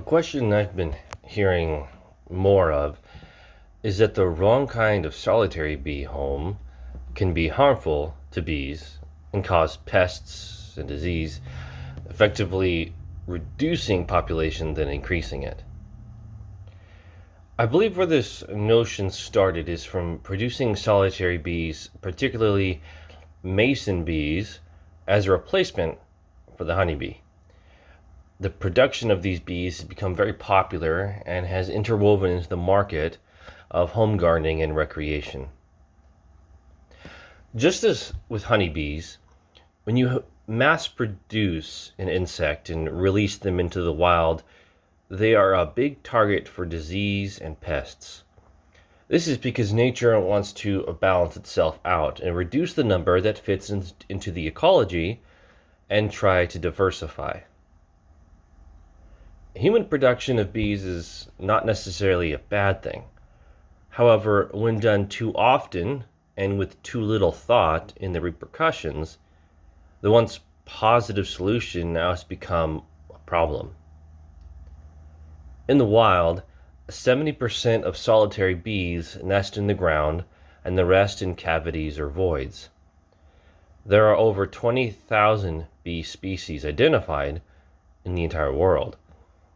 A question I've been hearing more of is that the wrong kind of solitary bee home can be harmful to bees and cause pests and disease, effectively reducing population than increasing it. I believe where this notion started is from producing solitary bees, particularly mason bees, as a replacement for the honeybee. The production of these bees has become very popular and has interwoven into the market of home gardening and recreation. Just as with honeybees, when you mass produce an insect and release them into the wild, they are a big target for disease and pests. This is because nature wants to balance itself out and reduce the number that fits into the ecology and try to diversify. Human production of bees is not necessarily a bad thing. However, when done too often and with too little thought in the repercussions, the once positive solution now has become a problem. In the wild, 70% of solitary bees nest in the ground and the rest in cavities or voids. There are over 20,000 bee species identified in the entire world,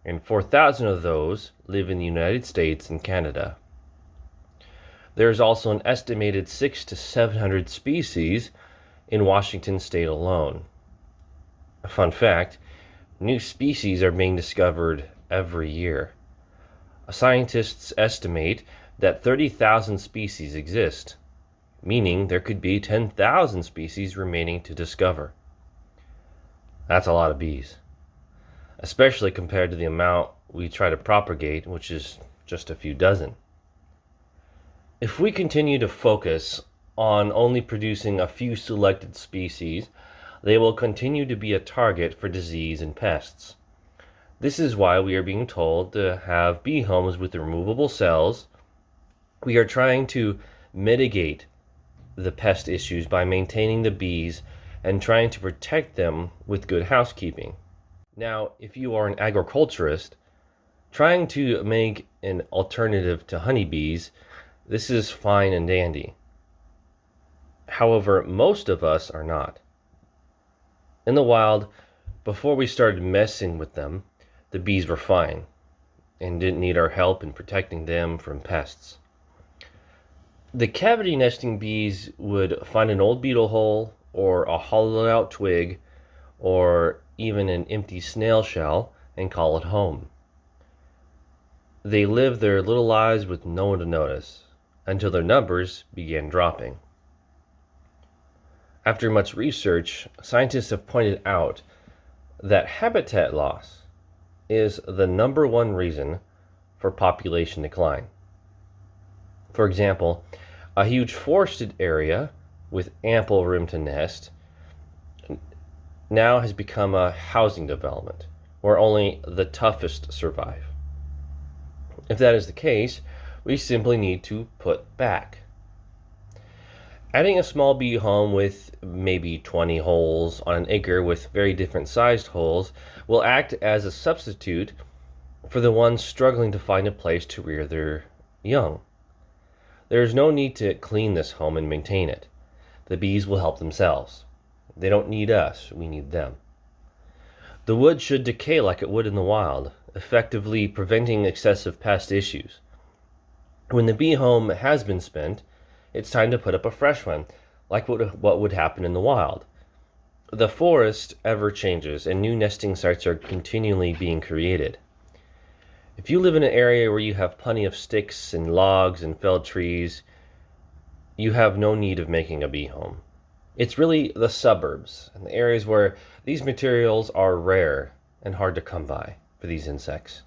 and 4,000 of those live in the United States and Canada. There is also an estimated 600 to 700 species in Washington state alone. A fun fact, new species are being discovered every year. Scientists estimate that 30,000 species exist, meaning there could be 10,000 species remaining to discover. That's a lot of bees, especially compared to the amount we try to propagate, which is just a few dozen. If we continue to focus on only producing a few selected species, they will continue to be a target for disease and pests. This is why we are being told to have bee homes with removable cells. We are trying to mitigate the pest issues by maintaining the bees and trying to protect them with good housekeeping. Now, if you are an agriculturist trying to make an alternative to honeybees, this is fine and dandy. However, most of us are not. In the wild, before we started messing with them, the bees were fine and didn't need our help in protecting them from pests. The cavity nesting bees would find an old beetle hole or a hollowed out twig or even an empty snail shell and call it home. They lived their little lives with no one to notice until their numbers began dropping. After much research, scientists have pointed out that habitat loss is the number one reason for population decline. For example, a huge forested area with ample room to nest now has become a housing development where only the toughest survive. If that is the case, we simply need to put back. Adding a small bee home with maybe 20 holes on an acre with very different sized holes will act as a substitute for the ones struggling to find a place to rear their young. There is no need to clean this home and maintain it. The bees will help themselves. They don't need us, we need them. The wood should decay like it would in the wild, effectively preventing excessive pest issues. When the bee home has been spent, it's time to put up a fresh one, like what would happen in the wild. The forest ever changes, and new nesting sites are continually being created. If you live in an area where you have plenty of sticks and logs and felled trees, you have no need of making a bee home. It's really the suburbs and the areas where these materials are rare and hard to come by for these insects.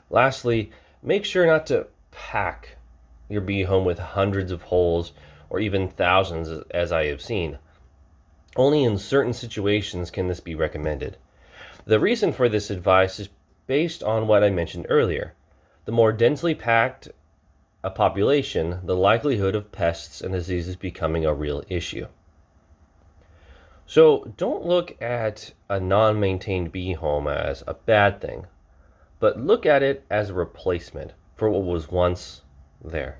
Lastly, make sure not to pack your bee home with hundreds of holes or even thousands, as I have seen. Only in certain situations can this be recommended. The reason for this advice is based on what I mentioned earlier. The more densely packed a population, the likelihood of pests and diseases becoming a real issue. So don't look at a non-maintained bee home as a bad thing. but look at it as a replacement for what was once there.